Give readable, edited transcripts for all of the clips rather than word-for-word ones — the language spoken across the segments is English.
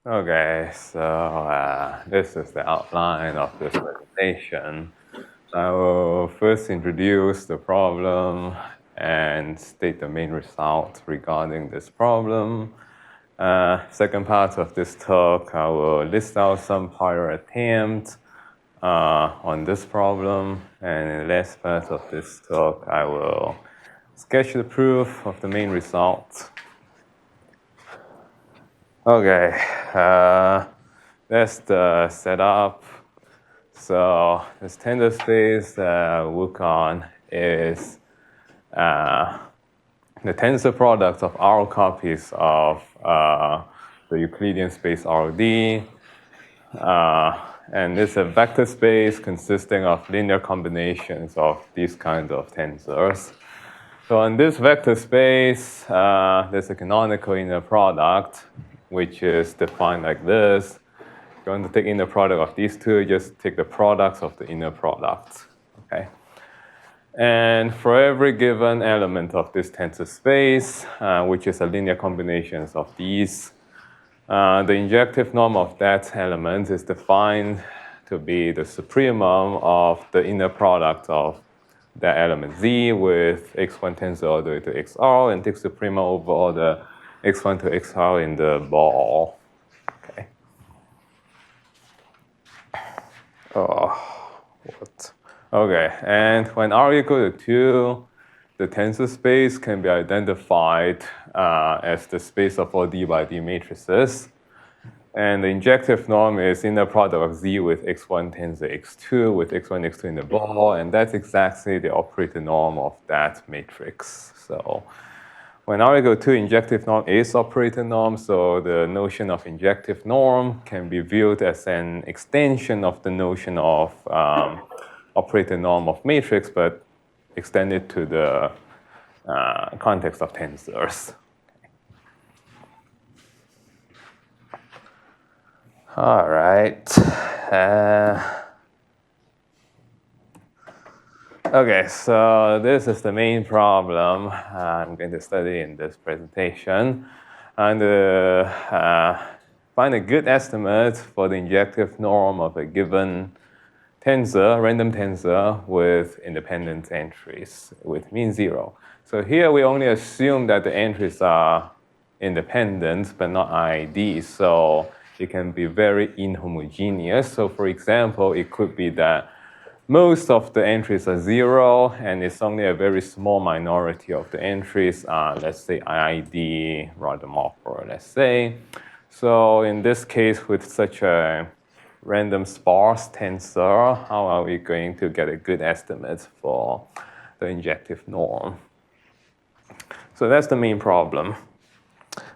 Okay, so this is the outline of this presentation. I will first introduce the problem and state the main result regarding this problem. Second part of this talk, I will list out some prior attempts on this problem, and in the last part of this talk, I will sketch the proof of the main result. Okay, that's the setup. So this tensor space work on is the tensor product of R copies of the Euclidean space RD. And it's a vector space consisting of linear combinations of these kinds of tensors. So in this vector space, there's a canonical inner product, which is defined like this. If you want to take inner product of these two, just take the products of the inner products. Okay. And for every given element of this tensor space, which is a linear combination of these, the injective norm of that element is defined to be the supremum of the inner product of that element Z with x1 tensor all the way to xr and takes suprema over all the x1 to xr in the ball. Okay. What? Okay, and when r equal to 2, the tensor space can be identified as the space of all d by d matrices. And the injective norm is inner product of Z with x1 tensor x2 with x1, x2 in the ball, and that's exactly the operator norm of that matrix. So when R equal to 2, injective norm is operator norm, so the notion of injective norm can be viewed as an extension of the notion of operator norm of matrix, but extended to the context of tensors. All right. Okay, so this is the main problem I'm going to study in this presentation. And find a good estimate for the injective norm of a given tensor, random tensor with independent entries with mean 0. So here we only assume that the entries are independent but not IID. So it can be very inhomogeneous. So for example, it could be that most of the entries are 0, and it's only a very small minority of the entries are, let's say, IID Rademacher, let's say. So in this case, with such a random sparse tensor, how are we going to get a good estimate for the injective norm? So that's the main problem.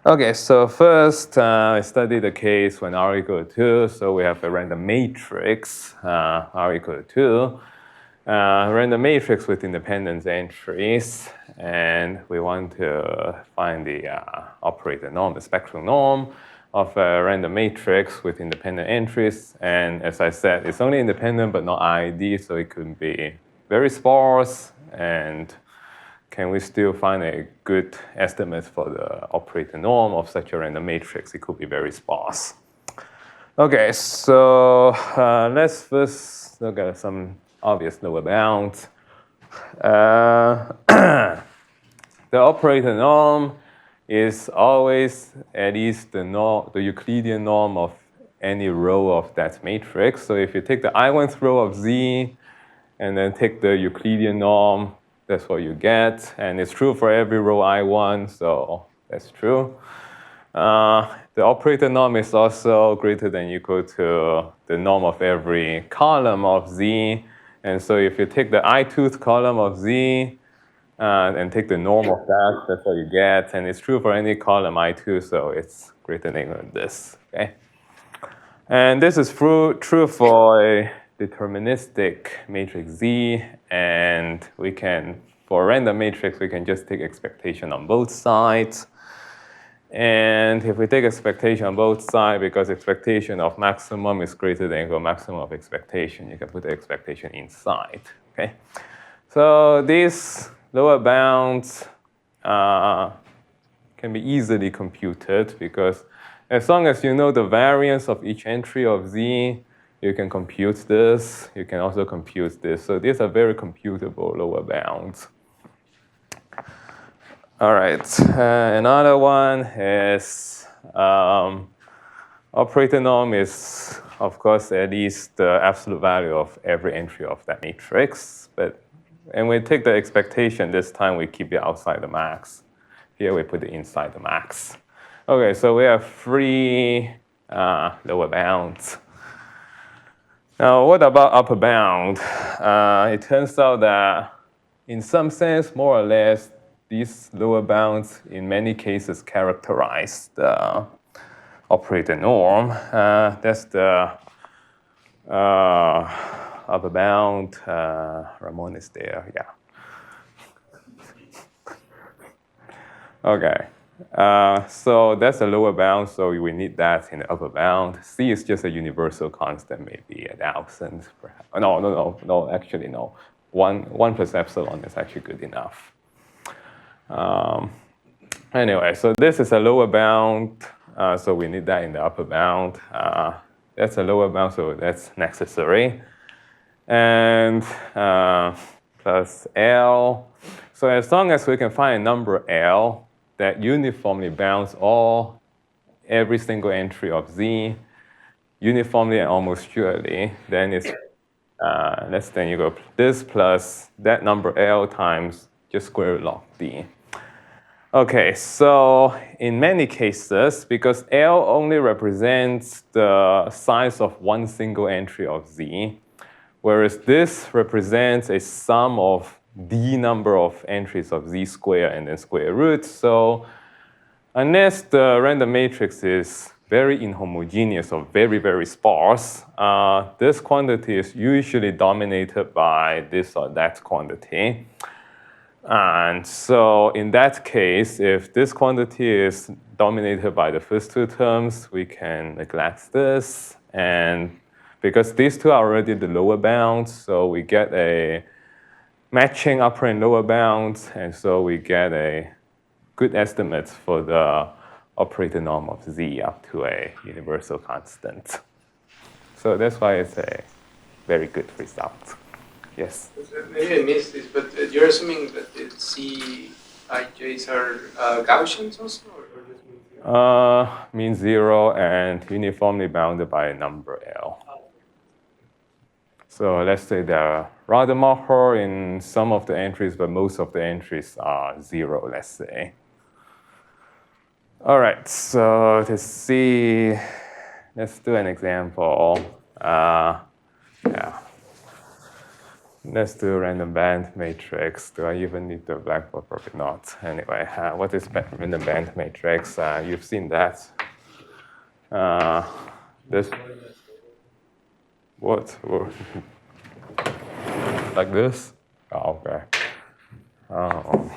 Okay, so first I study the case when R equal to 2. So we have a random matrix, R equal to 2, random matrix with independent entries, and we want to find the operator norm, the spectral norm of a random matrix with independent entries. And as I said, it's only independent but not IID, so it could be very sparse. And can we still find a good estimate for the operator norm of such a random matrix? It could be very sparse. Okay, so let's first look at some obvious lower bounds. The operator norm is always at least the Euclidean norm of any row of that matrix. So if you take the I1th row of Z and then take the Euclidean norm, that's what you get. And it's true for every row I1, so that's true. The operator norm is also greater than or equal to the norm of every column of Z. And so if you take the I2th column of Z and take the norm of that, that's what you get. And it's true for any column I2, so it's greater than or equal to this. Okay? And this is true for a deterministic matrix Z, and we can, for a random matrix, we can just take expectation on both sides. And if we take expectation on both sides, because expectation of maximum is greater than or equal to maximum of expectation, you can put the expectation inside. Okay, so these lower bounds can be easily computed because As long as you know the variance of each entry of Z, you can compute this. You can also compute this. So these are very computable lower bounds. All right, another one is operator norm is, of course, at least the absolute value of every entry of that matrix. And we take the expectation this time we keep it outside the max. Here we put it inside the max. Okay, so we have 3 lower bounds. Now, what about upper bound? It turns out that in some sense, more or less, these lower bounds in many cases characterize the operator norm. That's the upper bound. Ramon is there, yeah. Okay, so that's a lower bound, so we need that in the upper bound. C is just a universal constant, maybe 1,000. No, actually no. 1 plus epsilon is actually good enough. Anyway, so this is a lower bound, so we need that in the upper bound. That's a lower bound, so that's necessary. And plus L. So as long as we can find a number L that uniformly bounds every single entry of Z, uniformly and almost surely, then it's then you go this plus that number L times just square root log D. Okay, so in many cases, because L only represents the size of one single entry of Z, whereas this represents a sum of D number of entries of Z squared and then square root. So unless the random matrix is very inhomogeneous or very, very sparse, this quantity is usually dominated by this or that quantity. And so in that case, if this quantity is dominated by the first 2 terms, we can neglect this. And because these 2 are already the lower bounds, so we get a matching upper and lower bounds, and so we get a good estimate for the operator norm of Z up to a universal constant. So that's why it's a very good result. Yes? Maybe I missed this, but you're assuming that the Cij's are Gaussians also? Or just mean zero? Mean 0 and uniformly bounded by a number L. So let's say they're Rademacher in some of the entries, but most of the entries are 0, let's say. All right, so to see, let's do an example. Let's do random band matrix. Do I even need the blackboard? Probably not. Anyway, what is random band matrix? You've seen that. This. What? Like this? Oh, okay. Oh.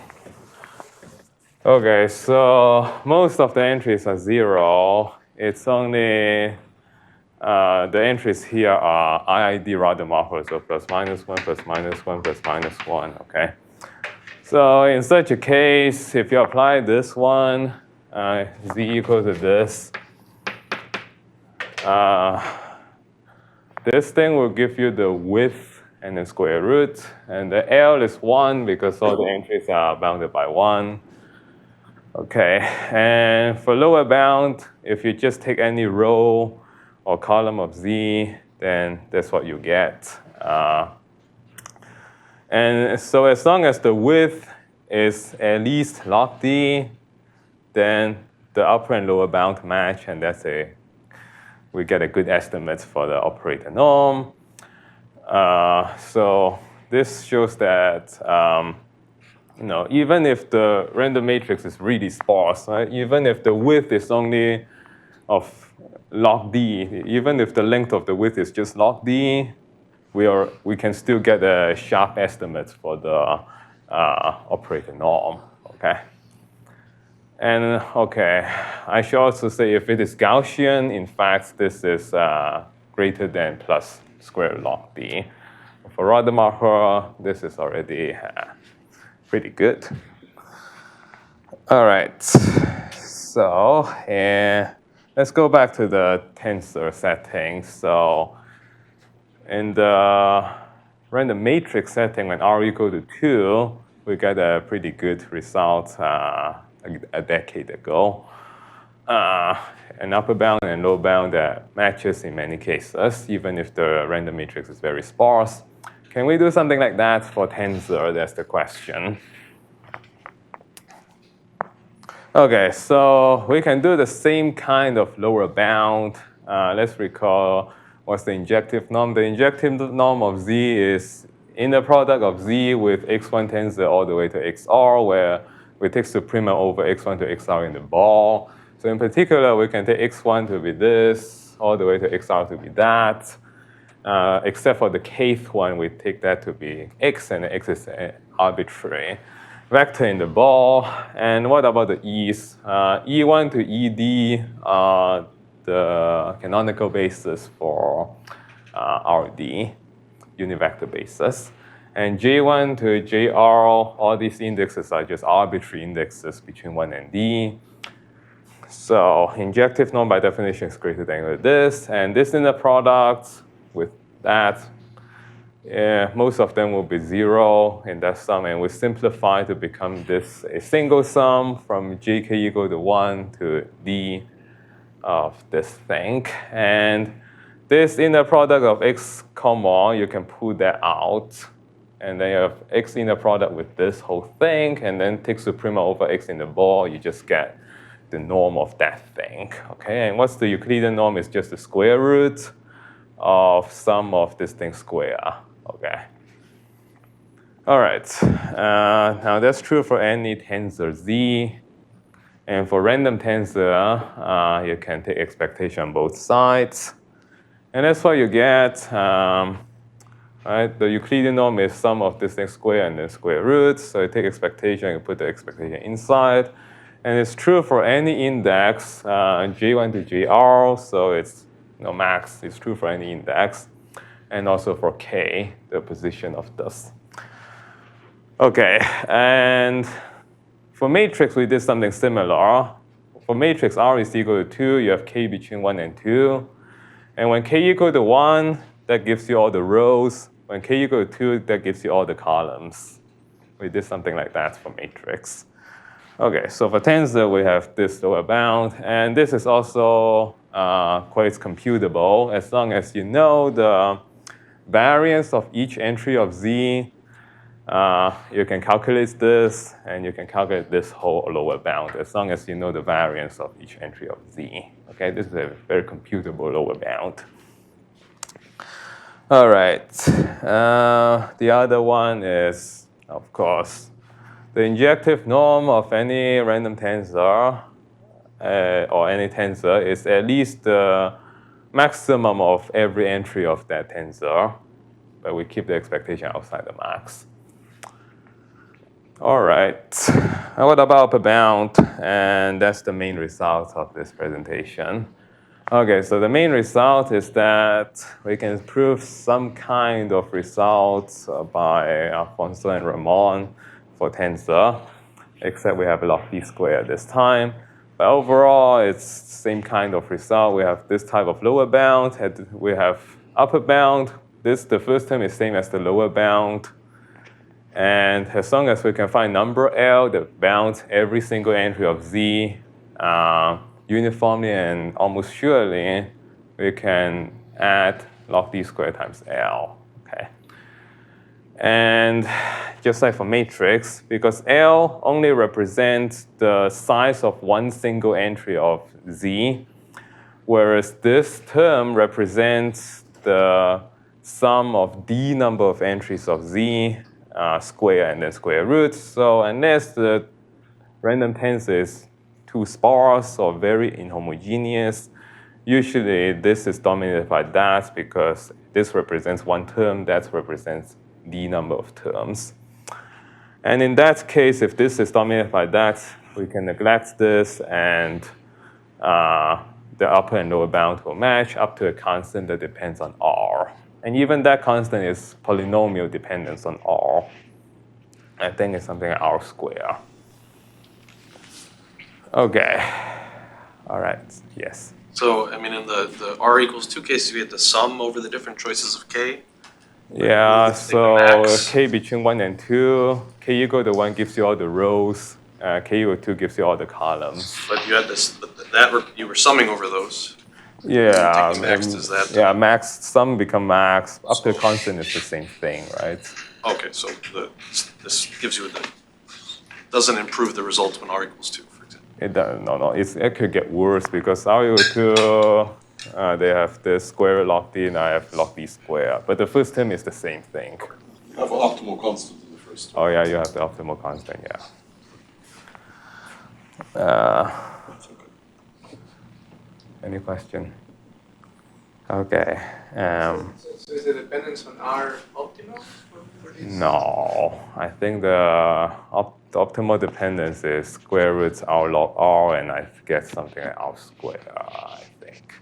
Okay, so most of the entries are 0. It's only the entries here are IID Rademacher, so plus minus 1, plus minus 1, plus minus 1, okay? So in such a case, if you apply this one, Z equals to this, this thing will give you the width and the square root, and the L is 1 because all the entries are bounded by 1. Okay, and for lower bound, if you just take any row or column of Z, then that's what you get. And so as long as the width is at least log D, then the upper and lower bound match, and we get a good estimate for the operator norm. So this shows that even if the random matrix is really sparse, right? Even if the width is only of log D, even if the length of the width is just log D, we can still get a sharp estimate for the operator norm, okay? And okay, I should also say if it is Gaussian, in fact, this is greater than plus square root log D. For Rademacher, this is already pretty good. All right, so let's go back to the tensor setting. So in the random matrix setting, when R equal to 2, we got a pretty good result a decade ago. An upper bound and lower bound that matches in many cases, even if the random matrix is very sparse. Can we do something like that for tensor? That's the question. Okay, so we can do the same kind of lower bound. Let's recall what's the injective norm. The injective norm of Z is inner product of Z with x1 tensor all the way to xr, where we take suprema over x1 to xr in the ball. So in particular, we can take x1 to be this, all the way to xr to be that. Except for the kth one, we take that to be x, and x is arbitrary vector in the ball. And what about the e's? E1 to ED are the canonical basis for RD, univector basis. And J1 to JR, all these indexes are just arbitrary indexes between 1 and D. So injective norm by definition is greater than this. And this inner product with that, most of them will be 0 in that sum, and we simplify to become this a single sum from jk equal to 1 to d of this thing. And this inner product of x comma, you can pull that out, and then you have x inner product with this whole thing, and then take suprema over x in the ball, you just get the norm of that thing. Okay, and what's the Euclidean norm? Is just the square root of sum of this thing square. Okay. All right. Now that's true for any tensor Z. And for random tensor, you can take expectation on both sides. And that's what you get. Right? The Euclidean norm is sum of this thing square and then square roots. So you take expectation, you put the expectation inside. And it's true for any index, J1 to JR. So it's max. It's true for any index. And also for K, the position of this. Okay, and for matrix, we did something similar. For matrix R is equal to 2, you have K between 1 and 2. And when K equal to 1, that gives you all the rows. When K equal to 2, that gives you all the columns. We did something like that for matrix. Okay, so for tensor, we have this lower bound. And this is also quite computable as long as you know the variance of each entry of Z. You can calculate this, and you can calculate this whole lower bound as long as you know the variance of each entry of Z. Okay, this is a very computable lower bound. All right, the other one is, of course, the injective norm of any random tensor or any tensor is at least the maximum of every entry of that tensor, but we keep the expectation outside the max. All right, what about upper bound? And that's the main result of this presentation. Okay, so the main result is that we can prove some kind of results by Alfonso and Ramon for tensor, except we have log d squared this time. But overall, it's the same kind of result. We have this type of lower bound, and we have upper bound. The first term is same as the lower bound. And as long as we can find number L that bounds every single entry of Z uniformly and almost surely, we can add log d squared times L. Okay. And just like for matrix, because L only represents the size of one single entry of Z, whereas this term represents the sum of D number of entries of Z square and then square roots. So unless the random tensor is too sparse or very inhomogeneous, usually this is dominated by that because this represents one term, that represents the number of terms. And in that case, if this is dominated by that, we can neglect this, and the upper and lower bound will match up to a constant that depends on R. And even that constant is polynomial dependence on R. I think it's something like R square. Okay. All right. Yes. So, I mean, in the R equals 2 case, we had the sum over the different choices of k. Yeah, Take the so max. k between 1 and 2, k equal to 1 gives you all the rows, k equal to 2 gives you all the columns. But you had this, you were summing over those. Yeah, Taking max, does that? yeah, max, sum become max, up to constant is the same thing, right? Okay, so this gives you doesn't improve the result when R equals 2, for example. It doesn't, it could get worse because R equal to, they have the square log d and I have log d square, but the first term is the same thing. You have an optimal constant in the first term. Oh yeah, you have the optimal constant, yeah. That's okay. Any question? Okay. So is the dependence on R optimal for this? No, I think the optimal dependence is square root R log R, and I get something like R squared, I think.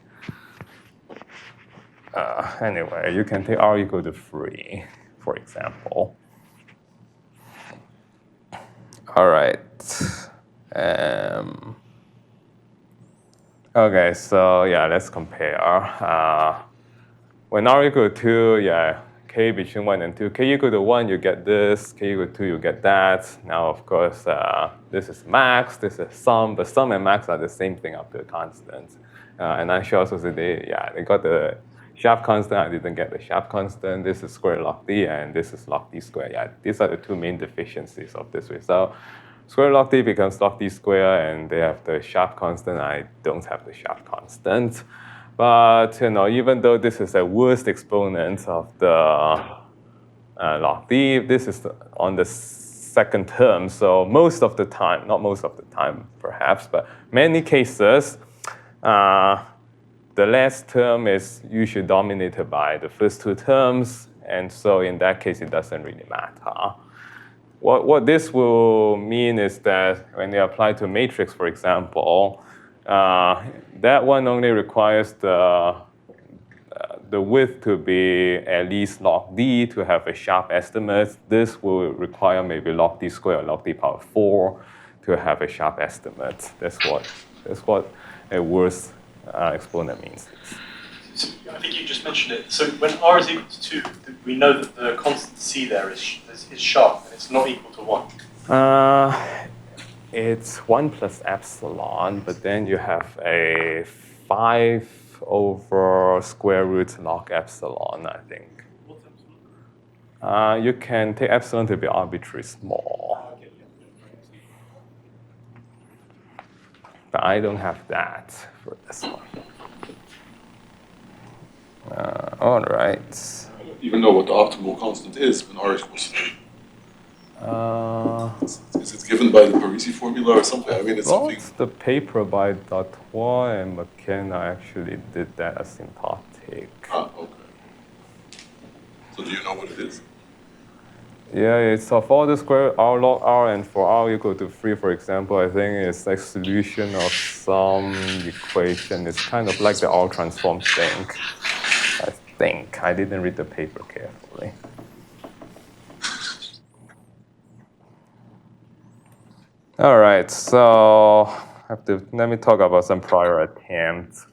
Anyway, you can take R equal to 3, for example. All right. Okay, so yeah, let's compare. When R equal to 2, yeah, k between 1 and 2. K equal to 1, you get this. K equal to 2, you get that. Now, of course, this is max, this is sum, but sum and max are the same thing up to a constant. And I should also say they got the sharp constant. I didn't get the sharp constant. This is square log d, and this is log d squared. Yeah, these are the two main deficiencies of this result. Square log d becomes log d squared, and they have the sharp constant. I don't have the sharp constant. But even though this is a worst exponent of the log d, this is on the second term. So most of the time, not most of the time perhaps, but many cases, the last term is usually dominated by the first two terms. And so in that case, it doesn't really matter. What this will mean is that when you apply to a matrix, for example, that one only requires the width to be at least log d to have a sharp estimate. This will require maybe log d squared or log d power 4 to have a sharp estimate. That's what a worst exponent means. So I think you just mentioned it. So when R is equal to 2, we know that the constant c there is sharp, and it's not equal to 1. It's 1 plus epsilon, but then you have a 5 over square root log epsilon, I think. What's epsilon? You can take epsilon to be arbitrarily small. But I don't have that for this one. All right. I don't even know what the optimal constant is when R equals 3. Is it given by the Parisi formula or something? I mean, it's something. The paper by Latala and McKenna actually did that asymptotic. Okay. So do you know what it is? Yeah, it's for the square R log R, and for R equal to 3, for example, I think it's like solution of some equation. It's kind of like the R transform thing. I think. I didn't read the paper carefully. All right, so let me talk about some prior attempts.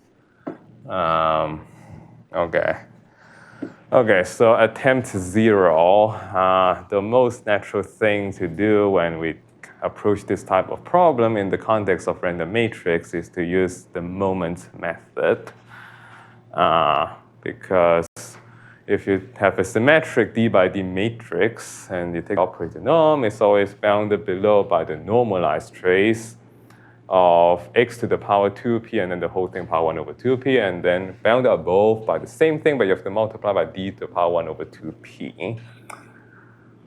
Okay, so attempt 0. The most natural thing to do when we approach this type of problem in the context of random matrix is to use the moment method. Because if you have a symmetric d by d matrix and you take operator norm, it's always bounded below by the normalized trace of x to the power 2p and then the whole thing power 1 over 2p, and then bounded above by the same thing, but you have to multiply by d to the power 1 over 2p.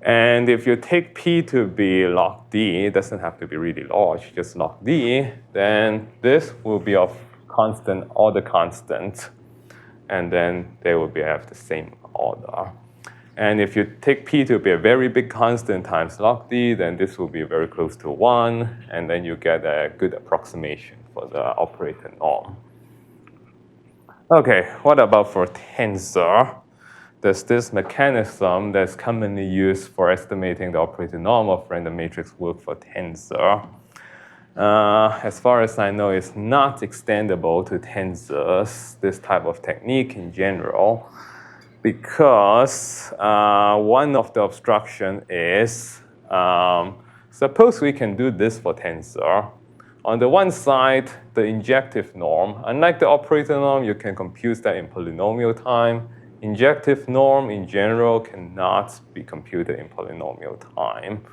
And if you take p to be log d, it doesn't have to be really large, just log d, then this will be of constant order constant. And then they will have the same order. And if you take p to be a very big constant times log d, then this will be very close to 1, and then you get a good approximation for the operator norm. Okay, what about for tensor? Does this mechanism that's commonly used for estimating the operator norm of random matrix work for tensor? as far as I know, is not extendable to tensors, this type of technique in general, because one of the obstruction is, suppose we can do this for tensor. On the one side, the injective norm, unlike the operator norm, you can compute that in polynomial time. Injective norm in general cannot be computed in polynomial time.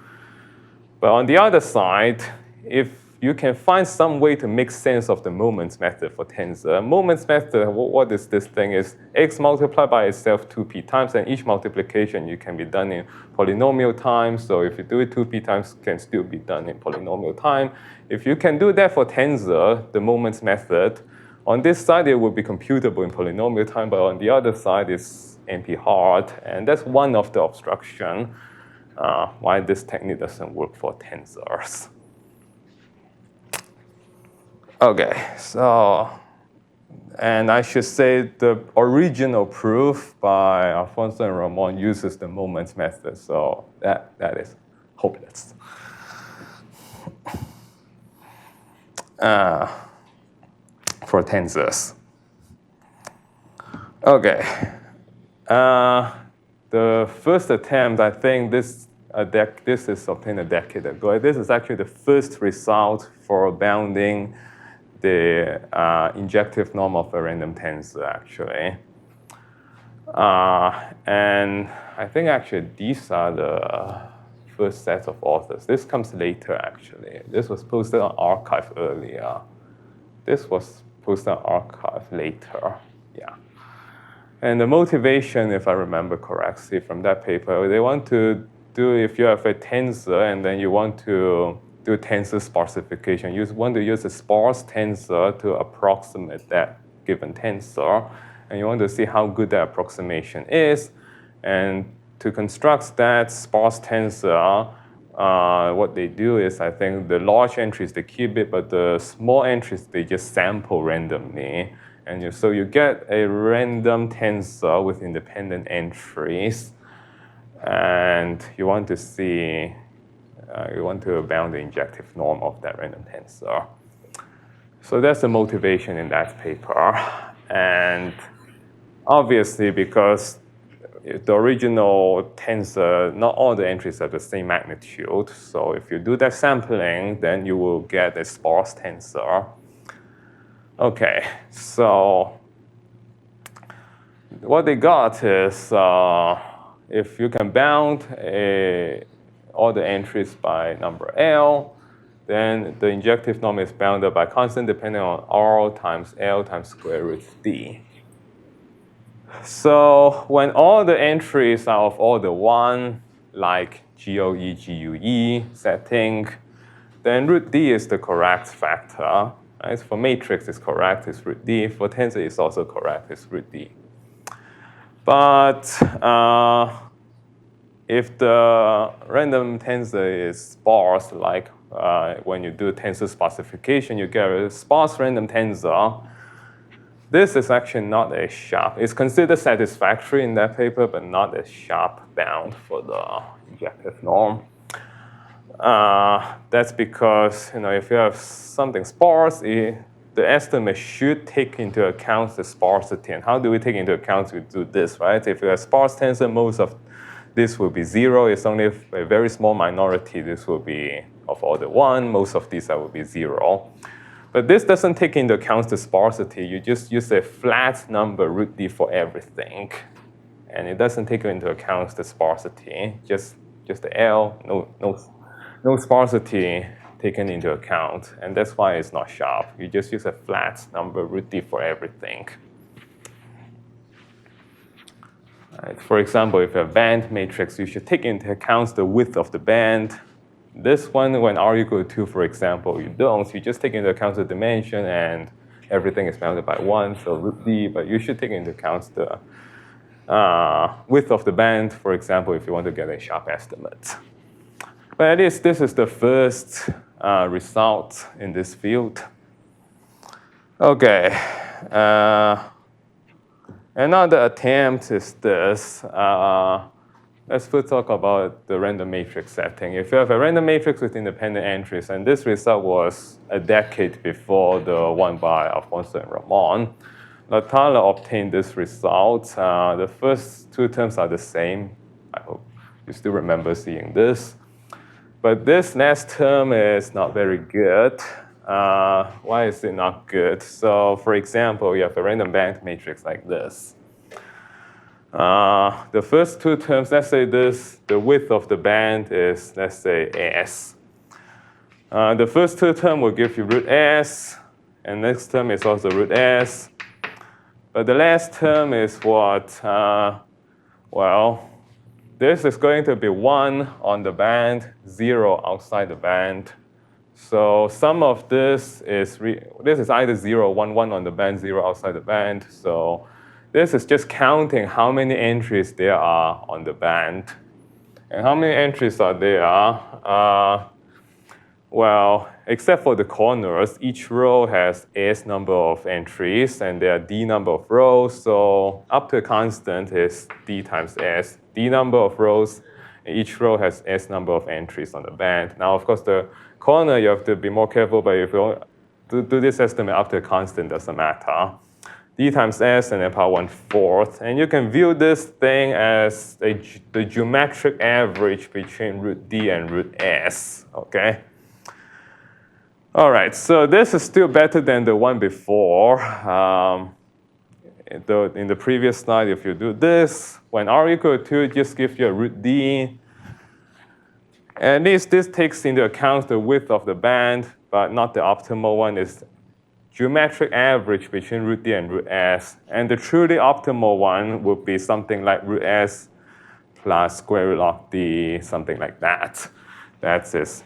But on the other side, if you can find some way to make sense of the moments method for tensor. Moments method, what is this thing? Is x multiplied by itself 2p times, and each multiplication you can be done in polynomial time. So if you do it 2p times, it can still be done in polynomial time. If you can do that for tensor, the moments method, on this side it will be computable in polynomial time, but on the other side it's NP hard, and that's one of the obstruction why this technique doesn't work for tensors. Okay, so, and I should say the original proof by Alfonso and Ramon uses the moments method, so that is hopeless. For tensors. Okay, the first attempt, I think this is obtained a decade ago. This is actually the first result for bounding the injective norm of a random tensor, actually. And I think actually these are the first set of authors. This comes later, actually. This was posted on arXiv earlier. This was posted on arXiv later, yeah. And the motivation, if I remember correctly from that paper, they want to do, if you have a tensor and then you want to do tensor sparsification, you want to use a sparse tensor to approximate that given tensor, and you want to see how good that approximation is. And to construct that sparse tensor, what they do is, I think the large entries they keep it, but the small entries they just sample randomly. And so you get a random tensor with independent entries, and you want to see, you want to bound the injective norm of that random tensor. So that's the motivation in that paper. And obviously, because the original tensor, not all the entries are the same magnitude. So if you do that sampling, then you will get a sparse tensor. Okay, so what they got is if you can bound all the entries by number L, then the injective norm is bounded by constant depending on R times L times square root D. So when all the entries are of order 1, like GOE, GUE setting, then root D is the correct factor. Right? For matrix, it's correct, it's root D. For tensor, it's also correct, it's root D. But if the random tensor is sparse, like when you do tensor sparsification, you get a sparse random tensor. This is actually not as sharp. It's considered satisfactory in that paper, but not as sharp bound for the injective norm. That's because, if you have something sparse, the estimate should take into account the sparsity. And how do we take into account? We do this, right? If you have sparse tensor, most of this will be 0. It's only a very small minority. This will be of order 1. Most of these will be 0. But this doesn't take into account the sparsity. You just use a flat number root D for everything. And it doesn't take into account the sparsity. Just the L, no sparsity taken into account. And that's why it's not sharp. You just use a flat number root D for everything. Right. For example, if you have a band matrix, you should take into account the width of the band. This one, when R equal to 2, for example, you don't. You just take into account the dimension, and everything is bounded by 1, so root D. But you should take into account the width of the band, for example, if you want to get a sharp estimate. But at least this is the first result in this field. Okay. Another attempt is this. let's first talk about the random matrix setting. If you have a random matrix with independent entries, and this result was a decade before the one by Alfonso and Ramon, Latala obtained this result. The first two terms are the same. I hope you still remember seeing this. But this last term is not very good. Why is it not good? So for example, you have a random band matrix like this. The first two terms, let's say the width of the band is, let's say, S. The first two terms will give you root S, and next term is also root S. But the last term is what? Well, this is going to be 1 on the band, 0 outside the band. So some of this is either 0, 1, 1 on the band, 0 outside the band. So this is just counting how many entries there are on the band. And how many entries are there? Well, except for the corners, each row has S number of entries, and there are D number of rows. So up to a constant is D times S. D number of rows, and each row has S number of entries on the band. Now, of course, the corner, you have to be more careful, but if you do this estimate up to a constant, doesn't matter. D times S and then power 1/4. And you can view this thing as the geometric average between root D and root S, okay? All right, so this is still better than the one before. In the previous slide, if you do this, when R equal 2, just give you a root D. At least this takes into account the width of the band, but not the optimal one. Is geometric average between root D and root S. And the truly optimal one would be something like root S plus square root log D, something like that. That is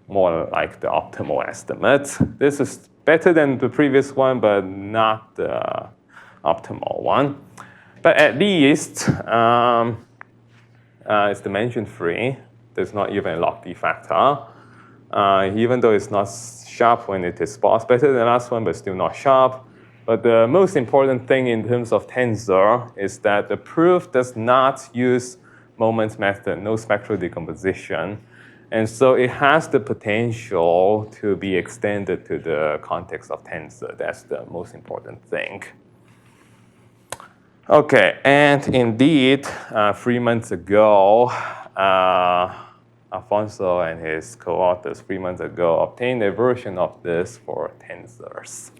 more like the optimal estimate. This is better than the previous one, but not the optimal one. But at least it's dimension free. There's not even a log D factor. Even though it's not sharp when it is sparse, better than the last one, but still not sharp. But the most important thing in terms of tensor is that the proof does not use moment method, no spectral decomposition. And so it has the potential to be extended to the context of tensor. That's the most important thing. Okay, and indeed, 3 months ago, Alfonso and his co-authors 3 months ago obtained a version of this for tensors.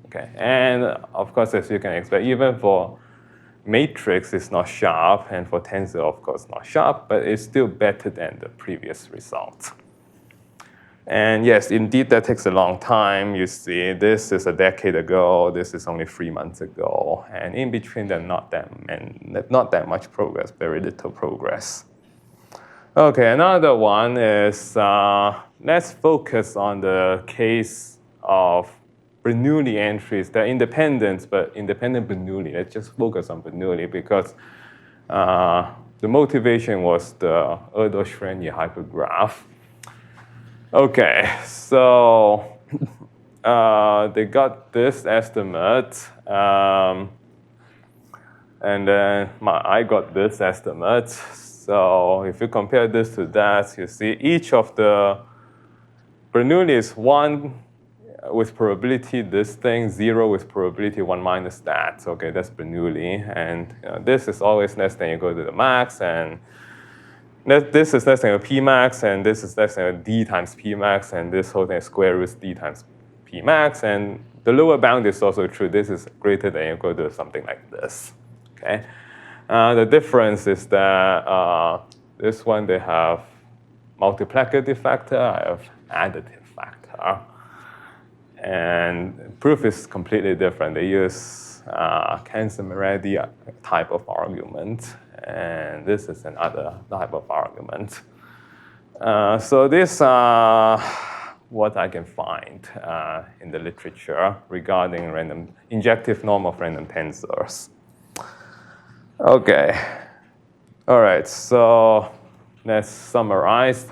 Okay, and of course, as you can expect, even for matrix, it's not sharp, and for tensor, of course, not sharp, but it's still better than the previous result. And yes, indeed, that takes a long time. You see, this is a decade ago. This is only 3 months ago. And in between, there's not that much progress, very little progress. Okay, another one is, let's focus on the case of Bernoulli entries. They're independent, but independent Bernoulli. Let's just focus on Bernoulli because the motivation was the Erdos-Renyi hypergraph. Okay, so they got this estimate, and then I got this estimate. So if you compare this to that, you see each of the Bernoulli is 1 with probability this thing, 0 with probability 1 minus that. Okay, that's Bernoulli. And this is always less than equal to the max, and this is less than a P max, and this is less than a D times P max, and this whole thing is square root D times P max. And the lower bound is also true. This is greater than equal to something like this. Okay. The difference is that this one, they have multiplicative factor, I have additive factor. And proof is completely different. They use Cancer-Meredi type of argument, and this is another type of argument. So these are what I can find in the literature regarding random injective norm of random tensors. Okay. All right, so let's summarize.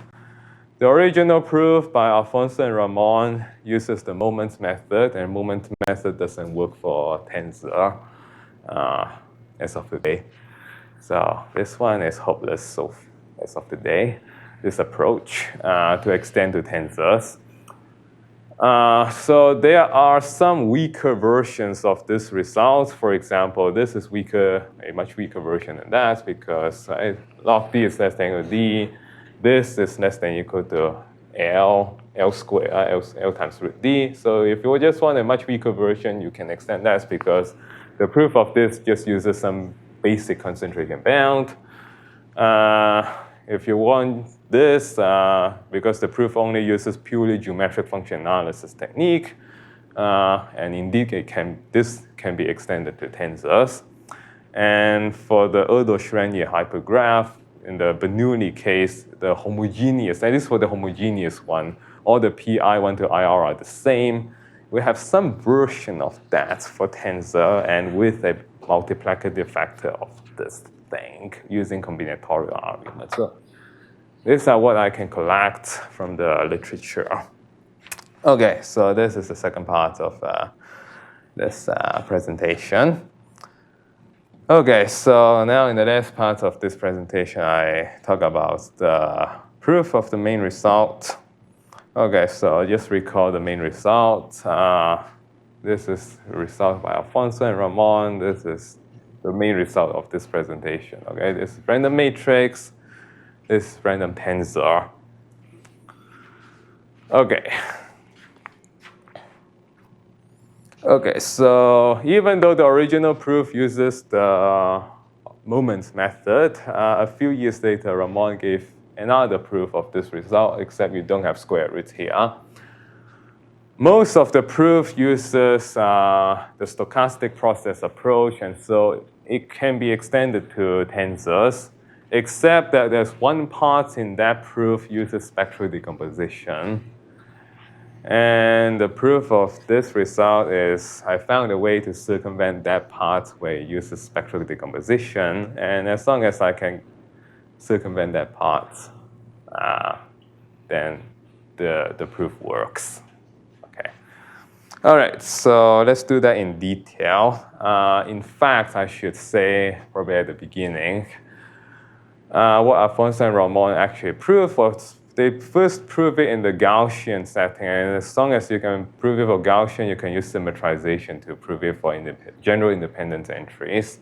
The original proof by Alfonso and Ramon uses the moment method, and moment method doesn't work for tensor as of today. So this one is hopeless so as of today, this approach to extend to tensors. So there are some weaker versions of this result. For example, this is weaker, a much weaker version than that because log d is less than equal to d. This is less than equal to L squared, L times root d. So if you just want a much weaker version, you can extend that because the proof of this just uses some basic concentration bound. If you want this, because the proof only uses purely geometric function analysis technique, and indeed this can be extended to tensors. And for the Erdo-Schrödinger hypergraph, in the Bernoulli case, the homogeneous, that is for the homogeneous one, all the PI1 to IR are the same. We have some version of that for tensor and with a multiplicative factor of this thing using combinatorial arguments. So these are what I can collect from the literature. Okay, so this is the second part of this presentation. Okay, so now in the last part of this presentation, I talk about the proof of the main result. Okay, so just recall the main result. This is the result by Alfonso and Ramon. This is the main result of this presentation. Okay, this is random matrix. This is random tensor. Okay. Okay, so even though the original proof uses the moments method, a few years later, Ramon gave another proof of this result, except you don't have square roots here. Most of the proof uses the stochastic process approach, and so it can be extended to tensors, except that there's one part in that proof uses spectral decomposition. And the proof of this result is I found a way to circumvent that part where it uses spectral decomposition. And as long as I can circumvent that part, then the proof works. Okay. All right, so let's do that in detail. In fact, I should say probably at the beginning, what Alfonso and Ramon actually proved was they first prove it in the Gaussian setting, and as long as you can prove it for Gaussian, you can use symmetrization to prove it for general independence entries.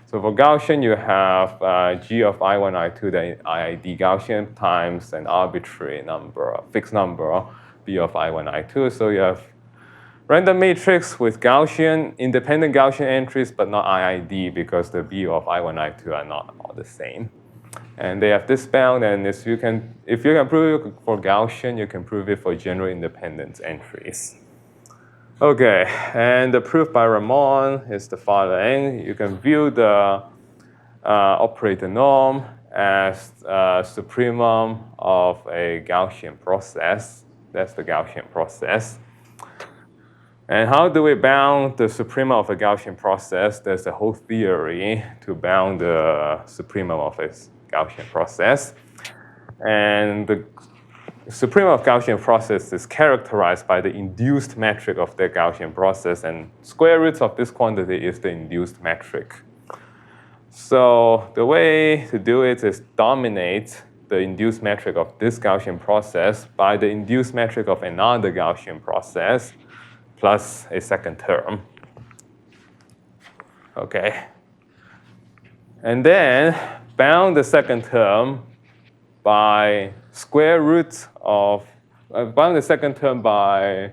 So for Gaussian, you have G of I1, I2, the IID Gaussian times an arbitrary number, a fixed number, B of I1, I2. So you have random matrix with Gaussian, independent Gaussian entries, but not IID because the B of I1, I2 are not all the same. And they have this bound, and if you can prove it for Gaussian, you can prove it for general independence entries. Okay, and the proof by Ramon is the following. You can view the operator norm as a supremum of a Gaussian process. That's the Gaussian process. And how do we bound the supremum of a Gaussian process? There's a whole theory to bound the supremum of a Gaussian process. And the supremum of Gaussian process is characterized by the induced metric of the Gaussian process, and square roots of this quantity is the induced metric. So the way to do it is dominate the induced metric of this Gaussian process by the induced metric of another Gaussian process plus a second term. Okay. And then bound the second term by square root of, bound the second term by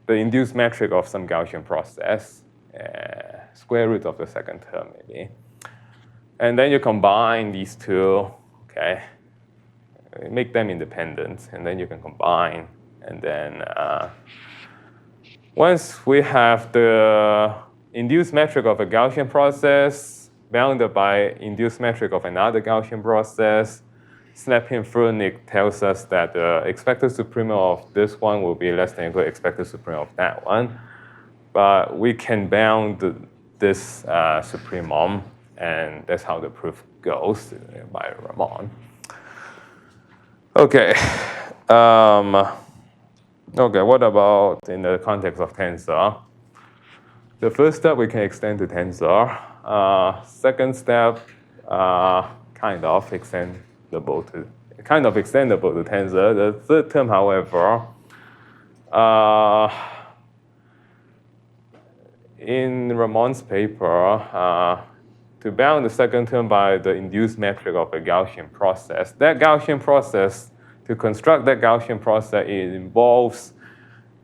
the induced metric of some Gaussian process, square root of the second term maybe. And then you combine these two, okay? Make them independent, and then you can combine. And then once we have the induced metric of a Gaussian process bounded by induced metric of another Gaussian process, Snepin-Furnik tells us that the expected supremum of this one will be less than equal to expected supremum of that one. But we can bound this supremum, and that's how the proof goes by Ramon. Okay. Okay, what about in the context of tensor? the first step we can extend to tensor. Second step, kind of extendable to tensor. The third term, however, in Ramon's paper, to bound the second term by the induced metric of a Gaussian process. That Gaussian process, to construct that Gaussian process, it involves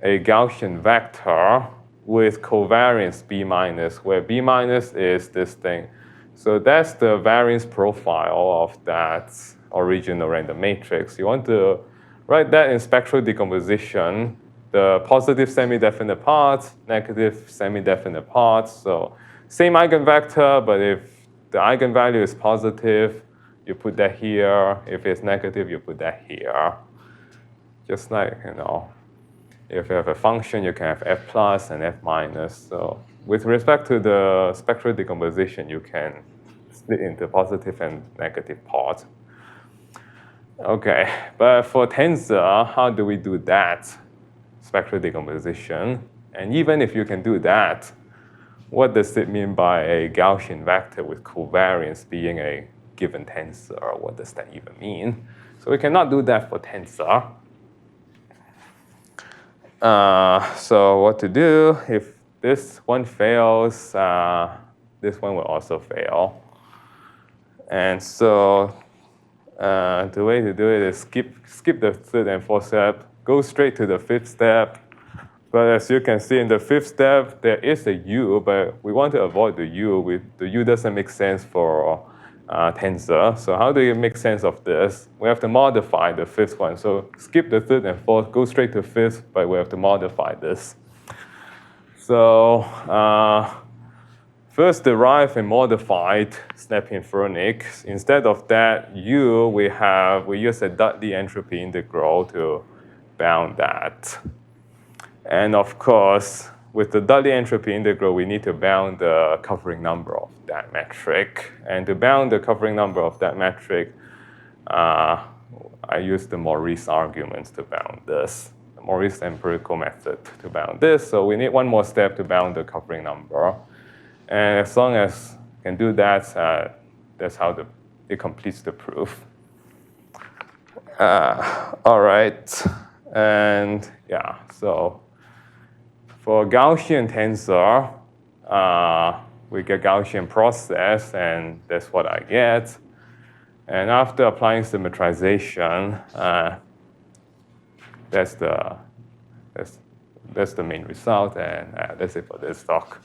a Gaussian vector with covariance B minus, where B minus is this thing. So that's the variance profile of that original random matrix. You want to write that in spectral decomposition, the positive semi-definite parts, negative semi-definite parts. So same eigenvector, but if the eigenvalue is positive, you put that here. If it's negative, you put that here. Just like, if you have a function, you can have f plus and f minus. So with respect to the spectral decomposition, you can split into positive and negative parts. Okay, but for tensor, how do we do that spectral decomposition? And even if you can do that, what does it mean by a Gaussian vector with covariance being a given tensor? What does that even mean? So we cannot do that for tensor. So what to do? If this one fails, this one will also fail. And so the way to do it is skip the third and fourth step, go straight to the fifth step. But as you can see in the fifth step, there is a U, but we want to avoid the U. The U doesn't make sense for tensor. So how do you make sense of this? We have to modify the fifth one. So skip the third and fourth, go straight to fifth, but we have to modify this. So first derive a modified Snape-Infernich. Instead of that U, we use a Dudley entropy integral to bound that. And of course, with the Dudley entropy integral, we need to bound the covering number of that metric. And to bound the covering number of that metric, I use the Maurice arguments to bound this, the Maurice empirical method to bound this. So we need one more step to bound the covering number. And as long as you can do that, that's how it completes the proof. All right. And yeah, so for Gaussian tensor, we get Gaussian process, and that's what I get. And after applying symmetrization, that's the main result, and that's it for this talk.